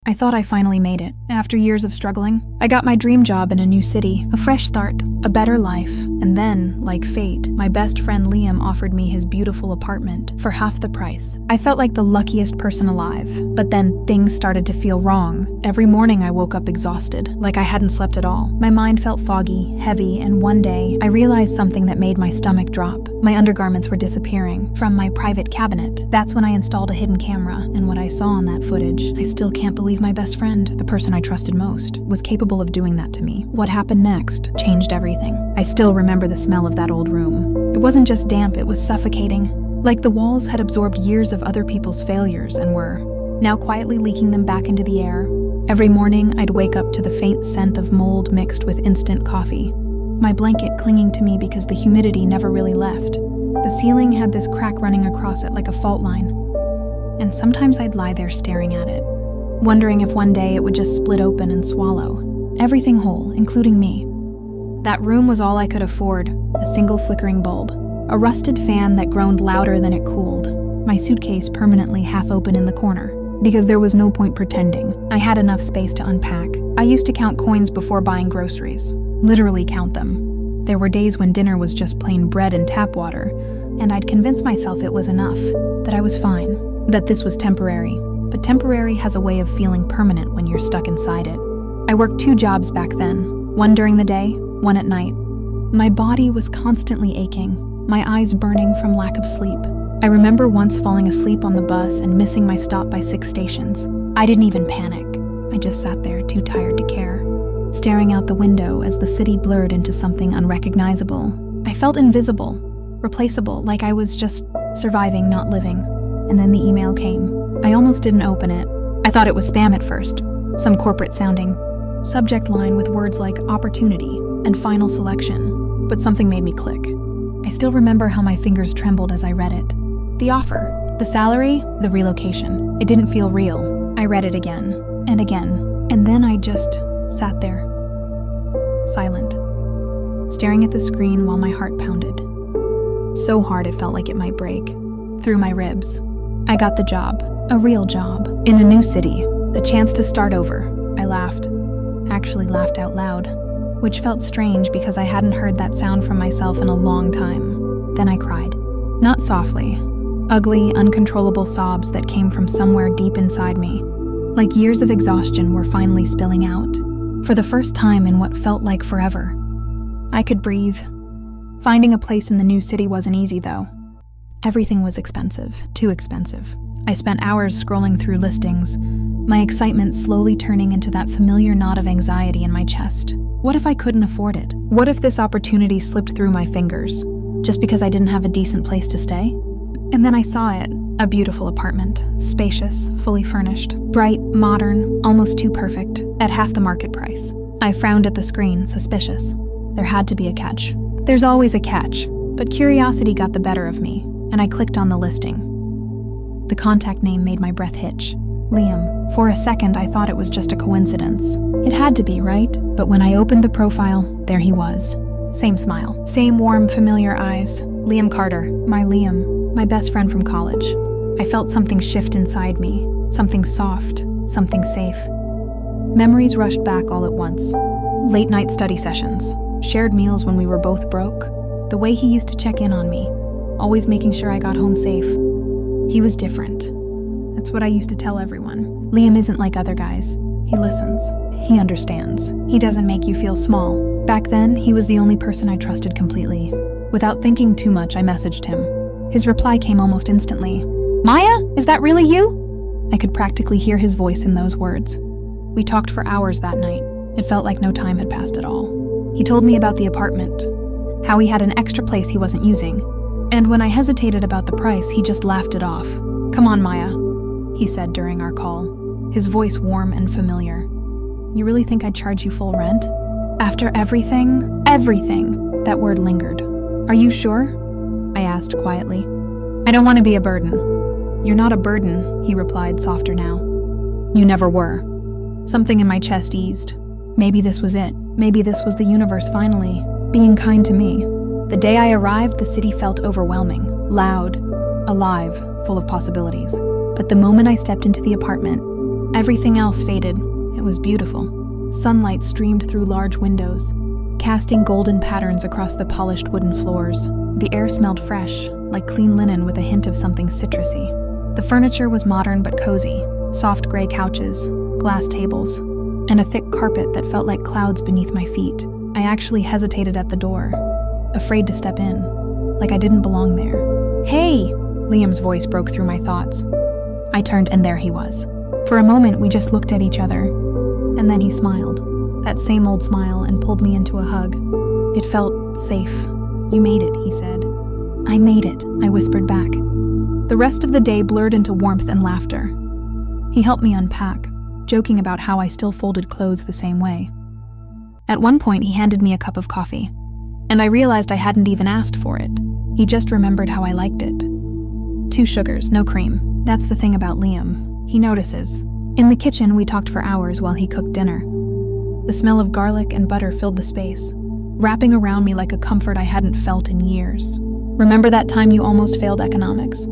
I thought I finally made it, after years of struggling. I got my dream job in a new city, a fresh start, a better life. And then, like fate, my best friend Liam offered me his beautiful apartment for half the price. I felt like the luckiest person alive. But then things started to feel wrong. Every morning I woke up exhausted, like I hadn't slept at all. My mind felt foggy, heavy, and one day I realized something that made my stomach drop. My undergarments were disappearing from my private cabinet. That's when I installed a hidden camera, and what I saw on that footage, I still can't believe my best friend, the person I trusted most, was capable of doing that to me. What happened next changed everything. I still remember the smell of that old room. It wasn't just damp, it was suffocating. Like the walls had absorbed years of other people's failures and were now quietly leaking them back into the air. Every morning, I'd wake up to the faint scent of mold mixed with instant coffee. My blanket clinging to me because the humidity never really left. The ceiling had this crack running across it like a fault line. And sometimes I'd lie there staring at it, wondering if one day it would just split open and swallow everything whole, including me. That room was all I could afford, a single flickering bulb, a rusted fan that groaned louder than it cooled, my suitcase permanently half open in the corner. Because there was no point pretending. I had enough space to unpack. I used to count coins before buying groceries. Literally count them. There were days when dinner was just plain bread and tap water, and I'd convince myself it was enough, that I was fine, that this was temporary. But temporary has a way of feeling permanent when you're stuck inside it. I worked 2 jobs back then, one during the day, one at night. My body was constantly aching, my eyes burning from lack of sleep. I remember once falling asleep on the bus and missing my stop by 6 stations. I didn't even panic. I just sat there, too tired to care, staring out the window as the city blurred into something unrecognizable. I felt invisible, replaceable, like I was just surviving, not living. And then the email came. I almost didn't open it. I thought it was spam at first, some corporate-sounding subject line with words like opportunity and final selection, but something made me click. I still remember how my fingers trembled as I read it. The offer, the salary, the relocation. It didn't feel real. I read it again, and then I just sat there, silent, staring at the screen while my heart pounded. So hard it felt like it might break, through my ribs. I got the job, a real job, in a new city, a chance to start over. I laughed, actually laughed out loud, which felt strange because I hadn't heard that sound from myself in a long time. Then I cried, not softly, ugly, uncontrollable sobs that came from somewhere deep inside me, like years of exhaustion were finally spilling out, for the first time in what felt like forever. I could breathe. Finding a place in the new city wasn't easy, though. Everything was expensive, too expensive. I spent hours scrolling through listings, my excitement slowly turning into that familiar knot of anxiety in my chest. What if I couldn't afford it? What if this opportunity slipped through my fingers, just because I didn't have a decent place to stay? And then I saw it, a beautiful apartment, spacious, fully furnished, bright, modern, almost too perfect, at half the market price. I frowned at the screen, suspicious. There had to be a catch. There's always a catch, but curiosity got the better of me, and I clicked on the listing. The contact name made my breath hitch. Liam. For a second, I thought it was just a coincidence. It had to be, right? But when I opened the profile, there he was. Same smile, same warm, familiar eyes. Liam Carter, my Liam, my best friend from college. I felt something shift inside me, something soft, something safe. Memories rushed back all at once. Late night study sessions, shared meals when we were both broke, the way he used to check in on me, always making sure I got home safe. He was different. That's what I used to tell everyone. Liam isn't like other guys. He listens. He understands. He doesn't make you feel small. Back then, he was the only person I trusted completely. Without thinking too much, I messaged him. His reply came almost instantly. "Maya, is that really you?" I could practically hear his voice in those words. We talked for hours that night. It felt like no time had passed at all. He told me about the apartment, how he had an extra place he wasn't using, and when I hesitated about the price, he just laughed it off. "Come on, Maya," he said during our call, his voice warm and familiar. "You really think I'd charge you full rent? After everything? Everything!" That word lingered. "Are you sure?" I asked quietly. "I don't want to be a burden." "You're not a burden," he replied, softer now. "You never were." Something in my chest eased. Maybe this was it. Maybe this was the universe finally being kind to me. The day I arrived, the city felt overwhelming, loud, alive, full of possibilities. But the moment I stepped into the apartment, Everything else faded. It was beautiful. Sunlight streamed through large windows, casting golden patterns across the polished wooden floors. The air smelled fresh, like clean linen with a hint of something citrusy. The furniture was modern but cozy, soft gray couches, glass tables, and a thick carpet that felt like clouds beneath my feet. I actually hesitated at the door, afraid to step in, like I didn't belong there. "Hey!" Liam's voice broke through my thoughts. I turned and there he was. For a moment, we just looked at each other, and then he smiled, that same old smile, and pulled me into a hug. It felt safe. "You made it," he said. "I made it," I whispered back. The rest of the day blurred into warmth and laughter. He helped me unpack, joking about how I still folded clothes the same way. At one point, he handed me a cup of coffee, and I realized I hadn't even asked for it. He just remembered how I liked it. 2 sugars, no cream. That's the thing about Liam. He notices. In the kitchen, we talked for hours while he cooked dinner. The smell of garlic and butter filled the space, wrapping around me like a comfort I hadn't felt in years. "Remember that time you almost failed economics?"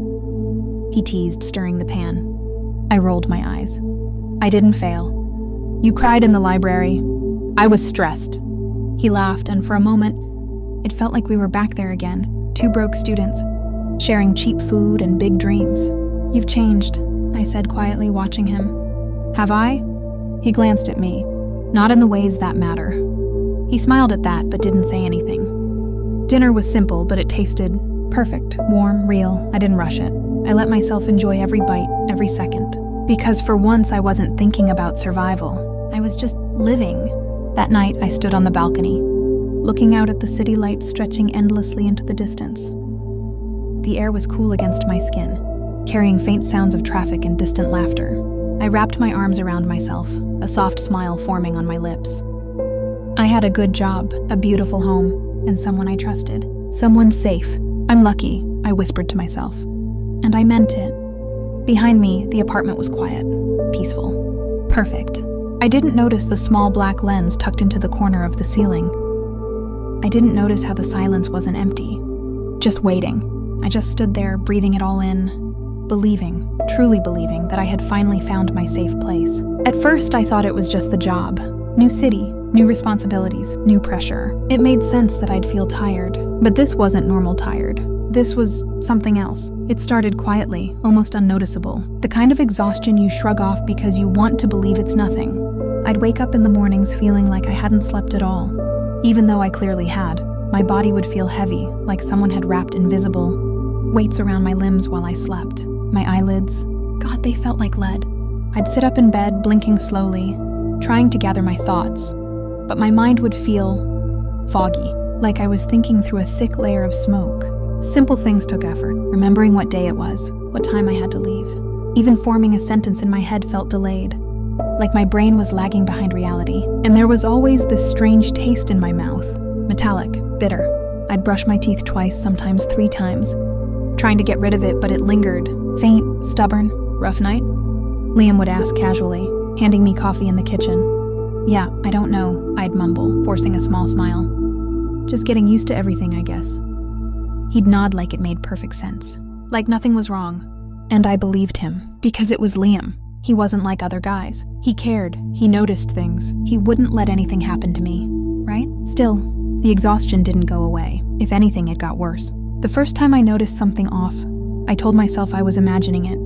He teased, stirring the pan. I rolled my eyes. "I didn't fail. You cried in the library. I was stressed." He laughed, and for a moment, it felt like we were back there again, 2 broke students, sharing cheap food and big dreams. "You've changed," I said quietly, watching him. "Have I?" He glanced at me. "Not in the ways that matter." He smiled at that, but didn't say anything. Dinner was simple, but it tasted perfect, warm, real. I didn't rush it. I let myself enjoy every bite, every second. Because for once, I wasn't thinking about survival. I was just living. That night, I stood on the balcony, looking out at the city lights stretching endlessly into the distance. The air was cool against my skin, carrying faint sounds of traffic and distant laughter. I wrapped my arms around myself, a soft smile forming on my lips. I had a good job, a beautiful home, and someone I trusted. Someone safe. I'm lucky, I whispered to myself. And I meant it. Behind me, the apartment was quiet, peaceful, perfect. I didn't notice the small black lens tucked into the corner of the ceiling. I didn't notice how the silence wasn't empty, just waiting. I just stood there, breathing it all in, believing, truly believing that I had finally found my safe place. At first, I thought it was just the job. New city, new responsibilities, new pressure. It made sense that I'd feel tired, but this wasn't normal tired. This was something else. It started quietly, almost unnoticeable. The kind of exhaustion you shrug off because you want to believe it's nothing. I'd wake up in the mornings feeling like I hadn't slept at all. Even though I clearly had, my body would feel heavy, like someone had wrapped invisible weights around my limbs while I slept. My eyelids, God, they felt like lead. I'd sit up in bed, blinking slowly, trying to gather my thoughts, but my mind would feel foggy, like I was thinking through a thick layer of smoke. Simple things took effort, remembering what day it was, what time I had to leave. Even forming a sentence in my head felt delayed, like my brain was lagging behind reality. And there was always this strange taste in my mouth, metallic, bitter. I'd brush my teeth twice, sometimes 3 times, trying to get rid of it, but it lingered, faint, stubborn. "Rough night?" Liam would ask casually, handing me coffee in the kitchen. "Yeah, I don't know," I'd mumble, forcing a small smile. "Just getting used to everything, I guess." He'd nod like it made perfect sense, like nothing was wrong. And I believed him, because it was Liam. He wasn't like other guys. He cared, he noticed things. He wouldn't let anything happen to me, right? Still, the exhaustion didn't go away. If anything, it got worse. The first time I noticed something off, I told myself I was imagining it.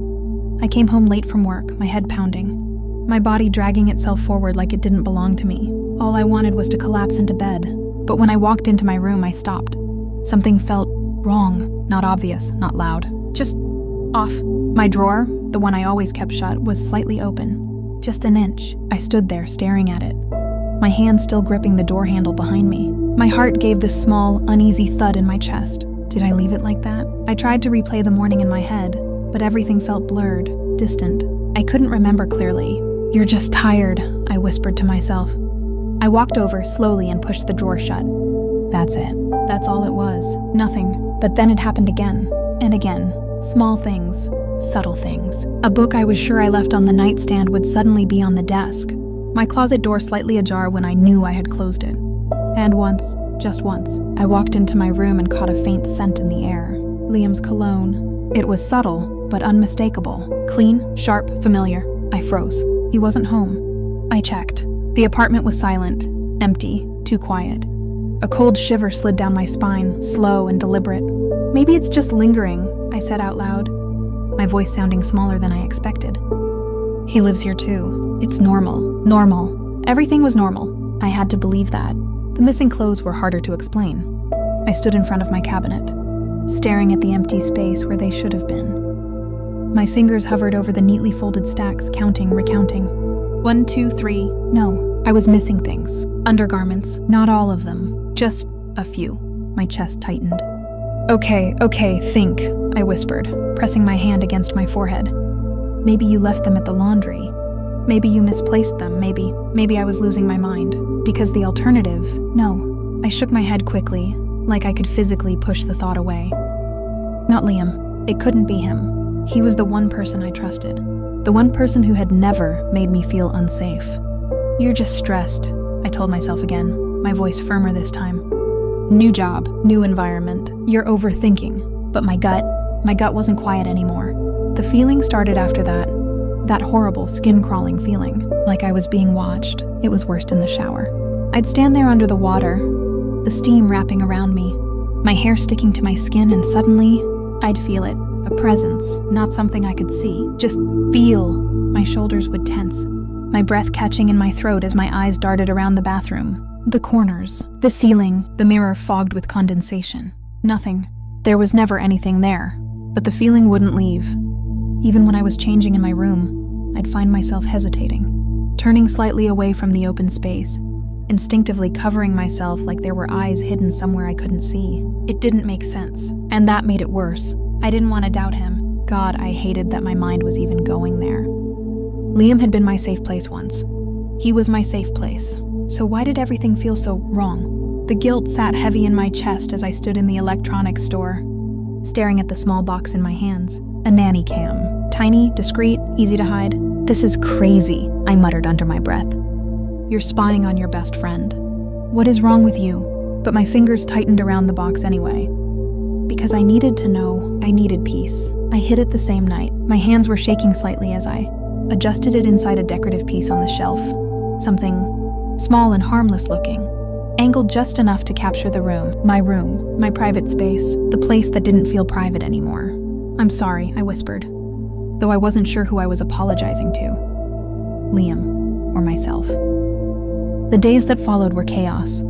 I came home late from work, my head pounding, my body dragging itself forward like it didn't belong to me. All I wanted was to collapse into bed. But when I walked into my room, I stopped. Something felt wrong, not obvious, not loud, just off. My drawer, the one I always kept shut, was slightly open, just an inch. I stood there staring at it, my hand still gripping the door handle behind me. My heart gave this small, uneasy thud in my chest. Did I leave it like that? I tried to replay the morning in my head, but everything felt blurred, distant. I couldn't remember clearly. "You're just tired," I whispered to myself. I walked over slowly and pushed the drawer shut. That's it. That's all it was. Nothing. But then it happened again, and again. Small things, subtle things. A book I was sure I left on the nightstand would suddenly be on the desk. My closet door slightly ajar when I knew I had closed it. And once, just once, I walked into my room and caught a faint scent in the air. Liam's cologne. It was subtle, but unmistakable. Clean, sharp, familiar. I froze. He wasn't home. I checked. The apartment was silent, empty, too quiet. A cold shiver slid down my spine, slow and deliberate. Maybe it's just lingering, I said out loud, my voice sounding smaller than I expected. He lives here too. It's normal. Normal. Everything was normal. I had to believe that. The missing clothes were harder to explain. I stood in front of my cabinet, staring at the empty space where they should have been. My fingers hovered over the neatly folded stacks, counting, recounting. 1, 2, 3. No, I was missing things. Undergarments. Not all of them. Just a few. My chest tightened. Okay, think, I whispered, pressing my hand against my forehead. Maybe you left them at the laundry. Maybe you misplaced them. Maybe I was losing my mind. Because the alternative, no. I shook my head quickly, like I could physically push the thought away. Not Liam. It couldn't be him. He was the one person I trusted. The one person who had never made me feel unsafe. You're just stressed, I told myself again, my voice firmer this time. New job, new environment. You're overthinking. But my gut wasn't quiet anymore. The feeling started after that horrible skin-crawling feeling, like I was being watched. It was worst in the shower. I'd stand there under the water, the steam wrapping around me, my hair sticking to my skin, and suddenly, I'd feel it. A presence, not something I could see. Just feel. My shoulders would tense, my breath catching in my throat as my eyes darted around the bathroom. The corners, the ceiling, the mirror fogged with condensation. Nothing. There was never anything there, but the feeling wouldn't leave. Even when I was changing in my room, I'd find myself hesitating, turning slightly away from the open space, instinctively covering myself like there were eyes hidden somewhere I couldn't see. It didn't make sense, and that made it worse. I didn't want to doubt him. God, I hated that my mind was even going there. Liam had been my safe place once. He was my safe place. So why did everything feel so wrong? The guilt sat heavy in my chest as I stood in the electronics store, staring at the small box in my hands. A nanny cam. Tiny, discreet, easy to hide. This is crazy, I muttered under my breath. You're spying on your best friend. What is wrong with you? But my fingers tightened around the box anyway. Because I needed to know, I needed peace. I hid it the same night. My hands were shaking slightly as I adjusted it inside a decorative piece on the shelf. Something small and harmless looking, angled just enough to capture the room, my private space, the place that didn't feel private anymore. I'm sorry, I whispered, though I wasn't sure who I was apologizing to. Liam or myself. The days that followed were chaos.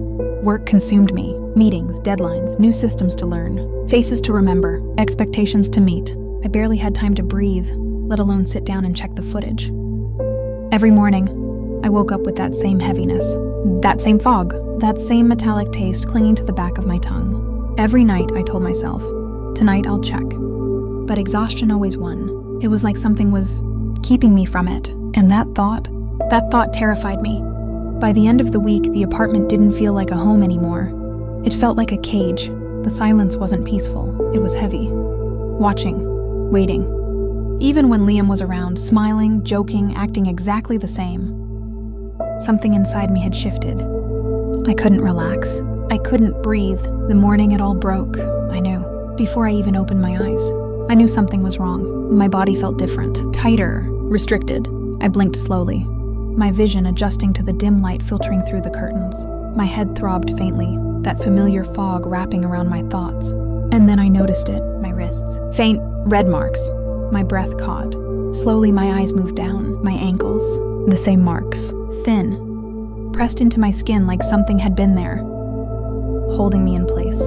Work consumed me. Meetings, deadlines, new systems to learn, faces to remember, expectations to meet. I barely had time to breathe, let alone sit down and check the footage. Every morning, I woke up with that same heaviness, that same fog, that same metallic taste clinging to the back of my tongue. Every night, I told myself, tonight I'll check. But exhaustion always won. It was like something was keeping me from it, and that thought terrified me. By the end of the week, the apartment didn't feel like a home anymore. It felt like a cage. The silence wasn't peaceful. It was heavy. Watching, waiting. Even when Liam was around, smiling, joking, acting exactly the same. Something inside me had shifted. I couldn't relax. I couldn't breathe. The morning it all broke, I knew. Before I even opened my eyes, I knew something was wrong. My body felt different, tighter, restricted. I blinked slowly, my vision adjusting to the dim light filtering through the curtains. My head throbbed faintly, that familiar fog wrapping around my thoughts. And then I noticed it, my wrists. Faint, red marks. My breath caught. Slowly my eyes moved down, my ankles. The same marks. Thin. Pressed into my skin like something had been there, holding me in place.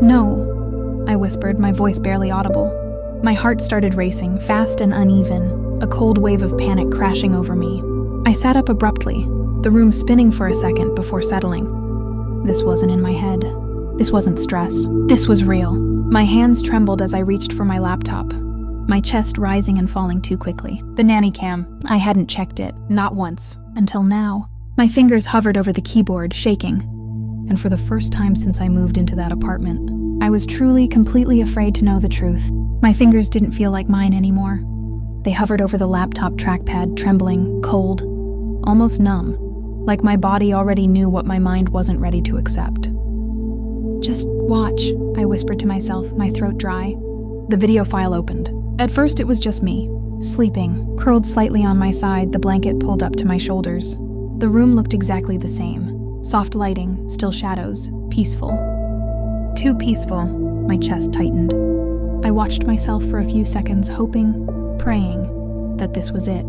No, I whispered, my voice barely audible. My heart started racing, fast and uneven, a cold wave of panic crashing over me. I sat up abruptly, the room spinning for a second before settling. This wasn't in my head. This wasn't stress. This was real. My hands trembled as I reached for my laptop, my chest rising and falling too quickly. The nanny cam. I hadn't checked it, not once, until now. My fingers hovered over the keyboard, shaking. And for the first time since I moved into that apartment, I was truly, completely afraid to know the truth. My fingers didn't feel like mine anymore. They hovered over the laptop trackpad, trembling, cold, almost numb, like my body already knew what my mind wasn't ready to accept. Just watch, I whispered to myself, my throat dry. The video file opened. At first it was just me, sleeping, curled slightly on my side, the blanket pulled up to my shoulders. The room looked exactly the same. Soft lighting, still shadows, peaceful. Too peaceful, my chest tightened. I watched myself for a few seconds, hoping, praying, that this was it.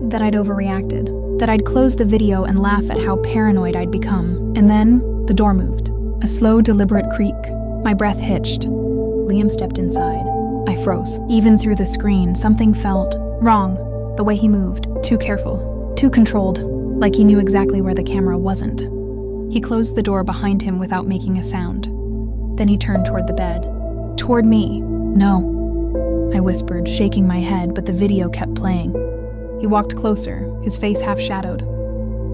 That I'd overreacted. That I'd close the video and laugh at how paranoid I'd become. And then, the door moved. A slow, deliberate creak. My breath hitched. Liam stepped inside. I froze. Even through the screen, something felt wrong. The way he moved. Too careful. Too controlled. Like he knew exactly where the camera wasn't. He closed the door behind him without making a sound. Then he turned toward the bed. Toward me. No. I whispered, shaking my head, but the video kept playing. He walked closer, his face half shadowed.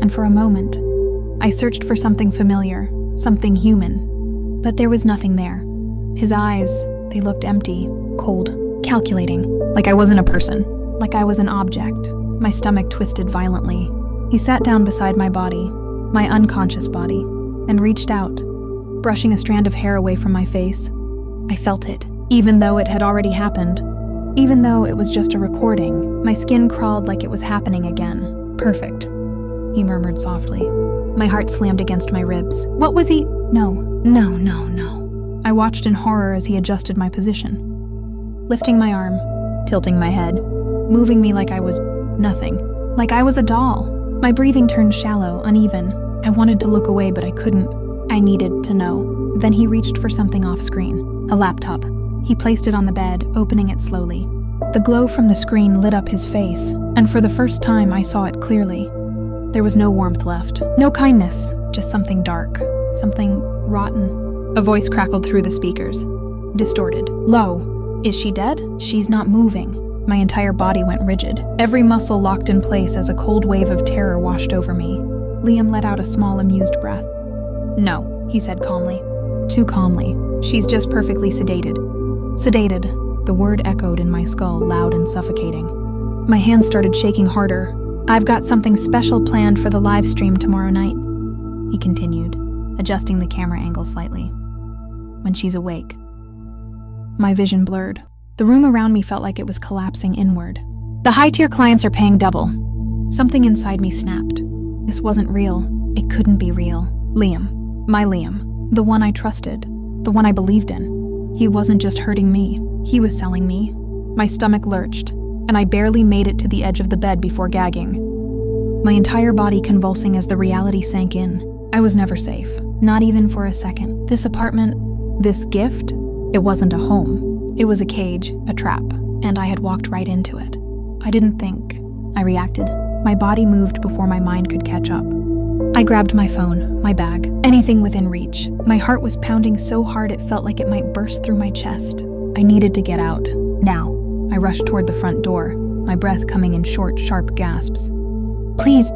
And for a moment, I searched for something familiar, something human. But there was nothing there. His eyes, they looked empty, cold, calculating, like I wasn't a person, like I was an object. My stomach twisted violently. He sat down beside my body, my unconscious body, and reached out, brushing a strand of hair away from my face. I felt it, even though it had already happened. Even though it was just a recording, my skin crawled like it was happening again. Perfect, he murmured softly. My heart slammed against my ribs. What was he? No. I watched in horror as he adjusted my position, lifting my arm, tilting my head, moving me like I was nothing, like I was a doll. My breathing turned shallow, uneven. I wanted to look away, but I couldn't. I needed to know. Then he reached for something off screen, a laptop. He placed it on the bed, opening it slowly. The glow from the screen lit up his face, and for the first time I saw it clearly. There was no warmth left, no kindness, just something dark, something rotten. A voice crackled through the speakers, distorted, low. Is she dead? She's not moving. My entire body went rigid, every muscle locked in place as a cold wave of terror washed over me. Liam let out a small, amused breath. No, he said calmly. Too calmly. She's just perfectly sedated. Sedated. The word echoed in my skull, loud and suffocating. My hands started shaking harder. I've got something special planned for the live stream tomorrow night, he continued, adjusting the camera angle slightly. When she's awake. My vision blurred. The room around me felt like it was collapsing inward. The high-tier clients are paying double. Something inside me snapped. This wasn't real. It couldn't be real. Liam. My Liam. The one I trusted. The one I believed in. He wasn't just hurting me. He was selling me. My stomach lurched, and I barely made it to the edge of the bed before gagging. My entire body convulsing as the reality sank in. I was never safe. Not even for a second. This apartment, this gift, it wasn't a home. It was a cage, a trap, and I had walked right into it. I didn't think. I reacted. My body moved before my mind could catch up. I grabbed my phone, my bag, anything within reach. My heart was pounding so hard it felt like it might burst through my chest. I needed to get out. Now. I rushed toward the front door, my breath coming in short, sharp gasps. Please,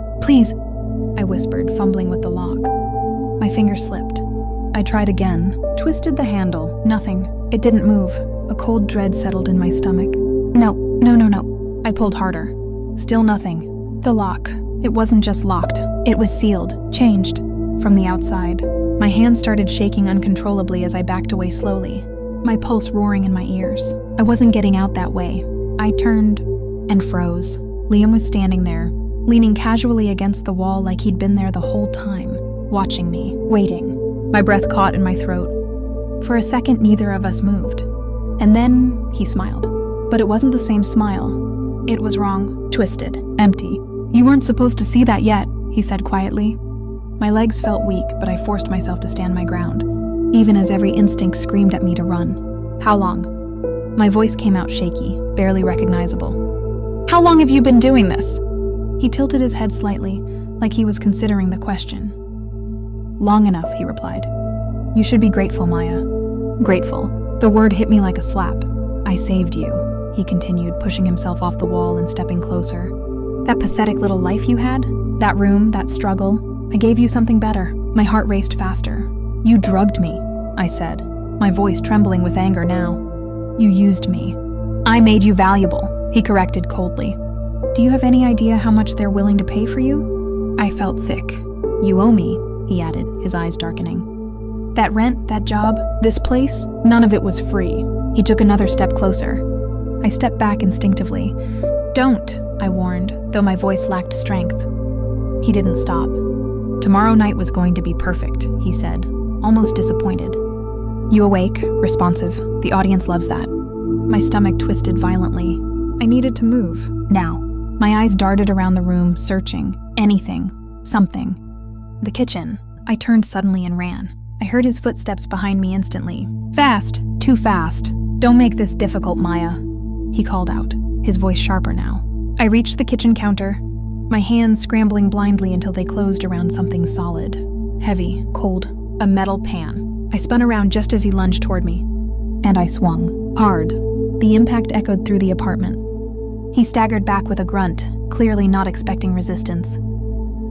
I whispered, fumbling with the lock. My finger slipped. I tried again, twisted the handle. Nothing. It didn't move. A cold dread settled in my stomach. No. I pulled harder. Still nothing. The lock. It wasn't just locked. It was sealed, changed. From the outside. My hands started shaking uncontrollably as I backed away slowly, my pulse roaring in my ears. I wasn't getting out that way. I turned and froze. Liam was standing there, leaning casually against the wall like he'd been there the whole time, watching me, waiting. My breath caught in my throat. For a second, neither of us moved. And then he smiled. But it wasn't the same smile. It was wrong, twisted, empty. You weren't supposed to see that yet, he said quietly. My legs felt weak, but I forced myself to stand my ground, even as every instinct screamed at me to run. How long? My voice came out shaky, barely recognizable. How long have you been doing this? He tilted his head slightly, like he was considering the question. Long enough, he replied. You should be grateful, Maya. Grateful. The word hit me like a slap. I saved you, he continued, pushing himself off the wall and stepping closer. That pathetic little life you had, that room, that struggle, I gave you something better. My heart raced faster. You drugged me, I said, my voice trembling with anger now. You used me. I made you valuable, he corrected coldly. Do you have any idea how much they're willing to pay for you? I felt sick. You owe me, he added, his eyes darkening. That rent, that job, this place, none of it was free. He took another step closer. I stepped back instinctively. "Don't," I warned, though my voice lacked strength. He didn't stop. "Tomorrow night was going to be perfect," he said, almost disappointed. "You awake, responsive. The audience loves that." My stomach twisted violently. I needed to move, now. My eyes darted around the room, searching. Anything. Something. The kitchen. I turned suddenly and ran. I heard his footsteps behind me instantly. "Fast! Too fast! Don't make this difficult, Maya," he called out, his voice sharper now. I reached the kitchen counter, my hands scrambling blindly until they closed around something solid. Heavy, cold, a metal pan. I spun around just as he lunged toward me. And I swung. Hard. The impact echoed through the apartment. He staggered back with a grunt, clearly not expecting resistance.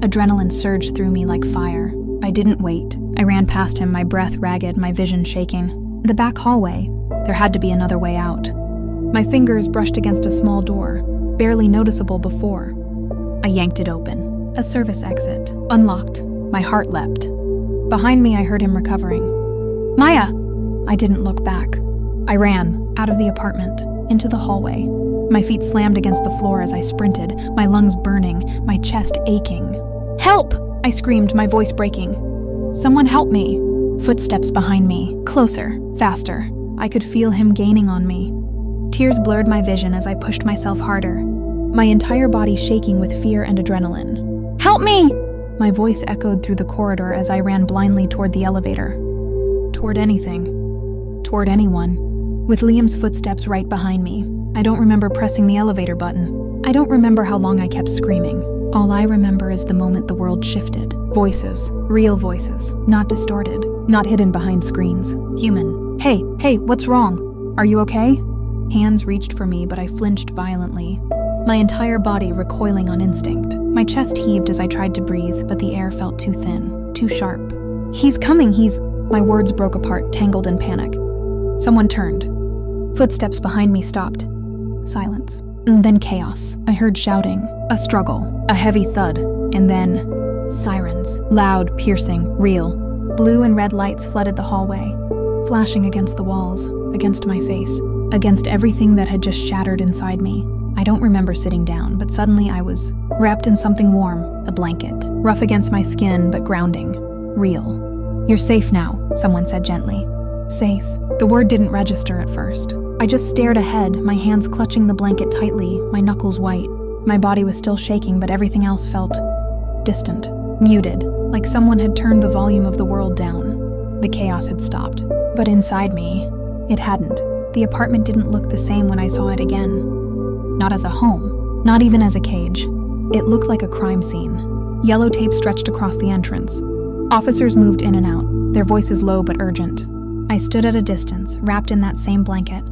Adrenaline surged through me like fire. I didn't wait. I ran past him, my breath ragged, my vision shaking. The back hallway. There had to be another way out. My fingers brushed against a small door, barely noticeable before. I yanked it open. A service exit. Unlocked. My heart leapt. Behind me, I heard him recovering. "Maya!" I didn't look back. I ran, out of the apartment, into the hallway. My feet slammed against the floor as I sprinted, my lungs burning, my chest aching. "Help!" I screamed, my voice breaking. "Someone help me!" Footsteps behind me, closer, faster. I could feel him gaining on me. Tears blurred my vision as I pushed myself harder, my entire body shaking with fear and adrenaline. "Help me!" My voice echoed through the corridor as I ran blindly toward the elevator. Toward anything. Toward anyone. With Liam's footsteps right behind me. I don't remember pressing the elevator button. I don't remember how long I kept screaming. All I remember is the moment the world shifted. Voices. Real voices. Not distorted. Not hidden behind screens. Human. Hey, what's wrong? Are you okay?" Hands reached for me, but I flinched violently. My entire body recoiling on instinct. My chest heaved as I tried to breathe, but the air felt too thin, too sharp. "He's coming, My words broke apart, tangled in panic. Someone turned. Footsteps behind me stopped. Silence. And then chaos. I heard shouting, a struggle, a heavy thud, and then sirens. Loud, piercing, real. Blue and red lights flooded the hallway, flashing against the walls, against my face, against everything that had just shattered inside me. I don't remember sitting down, but suddenly I was wrapped in something warm, a blanket, rough against my skin, but grounding, real. "You're safe now," someone said gently. Safe. The word didn't register at first. I just stared ahead, my hands clutching the blanket tightly, my knuckles white. My body was still shaking, but everything else felt distant, muted, like someone had turned the volume of the world down. The chaos had stopped. But inside me, it hadn't. The apartment didn't look the same when I saw it again. Not as a home, not even as a cage. It looked like a crime scene. Yellow tape stretched across the entrance. Officers moved in and out, their voices low but urgent. I stood at a distance, wrapped in that same blanket,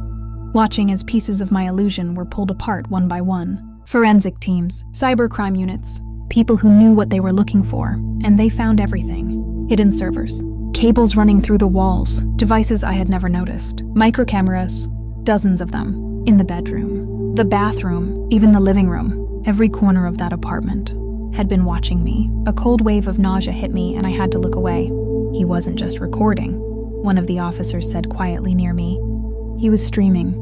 watching as pieces of my illusion were pulled apart one by one. Forensic teams, cybercrime units, people who knew what they were looking for, and they found everything. Hidden servers, cables running through the walls, devices I had never noticed, microcameras, dozens of them, in the bedroom, the bathroom, even the living room. Every corner of that apartment had been watching me. A cold wave of nausea hit me and I had to look away. He wasn't just recording, one of the officers said quietly near me. He was streaming.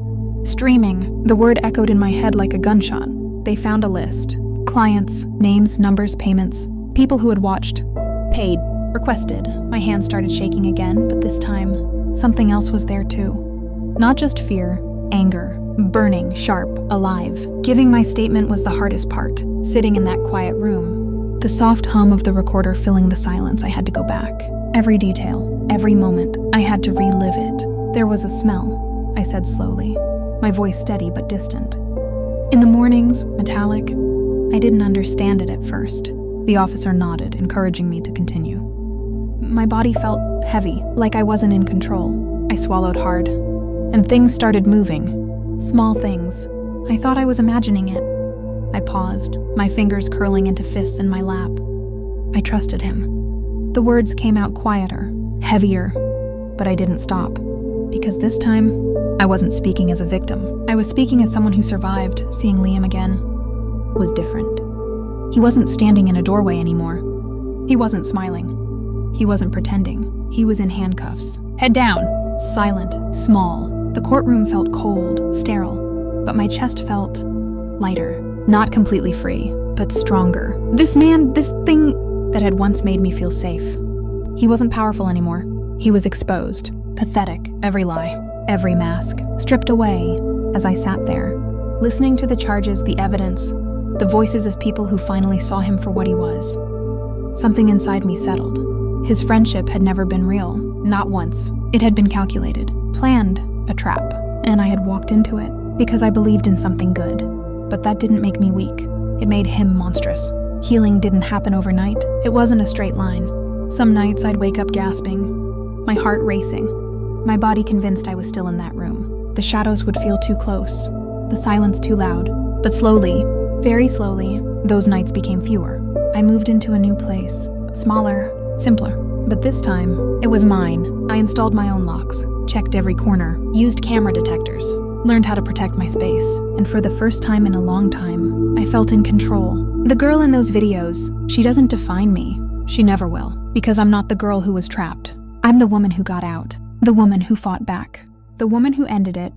Streaming! The word echoed in my head like a gunshot. They found a list. Clients, names, numbers, payments. People who had watched. Paid. Requested. My hands started shaking again, but this time, something else was there too. Not just fear, anger. Burning, sharp, alive. Giving my statement was the hardest part, sitting in that quiet room. The soft hum of the recorder filling the silence. I had to go back. Every detail, every moment, I had to relive it. There was a smell, I said slowly, my voice steady but distant. In the mornings, metallic. I didn't understand it at first. The officer nodded, encouraging me to continue. My body felt heavy, like I wasn't in control. I swallowed hard, and things started moving. Small things. I thought I was imagining it. I paused, my fingers curling into fists in my lap. I trusted him. The words came out quieter, heavier, but I didn't stop. Because this time, I wasn't speaking as a victim. I was speaking as someone who survived. Seeing Liam again was different. He wasn't standing in a doorway anymore. He wasn't smiling. He wasn't pretending. He was in handcuffs. Head down. Silent, small. The courtroom felt cold, sterile. but my chest felt lighter. Not completely free, but stronger. This thing that had once made me feel safe. He wasn't powerful anymore. He was exposed. Pathetic. Every lie. Every mask. Stripped away as I sat there, listening to the charges, the evidence, the voices of people who finally saw him for what he was. Something inside me settled. His friendship had never been real. Not once. It had been calculated. Planned. A trap. And I had walked into it because I believed in something good. But that didn't make me weak. It made him monstrous. Healing didn't happen overnight. It wasn't a straight line. Some nights I'd wake up gasping, my heart racing, my body convinced I was still in that room. The shadows would feel too close, the silence too loud. But slowly, very slowly, those nights became fewer. I moved into a new place, smaller, simpler. But this time, it was mine. I installed my own locks, checked every corner, used camera detectors, learned how to protect my space. And for the first time in a long time, I felt in control. The girl in those videos, she doesn't define me. She never will, because I'm not the girl who was trapped. I'm the woman who got out, the woman who fought back, the woman who ended it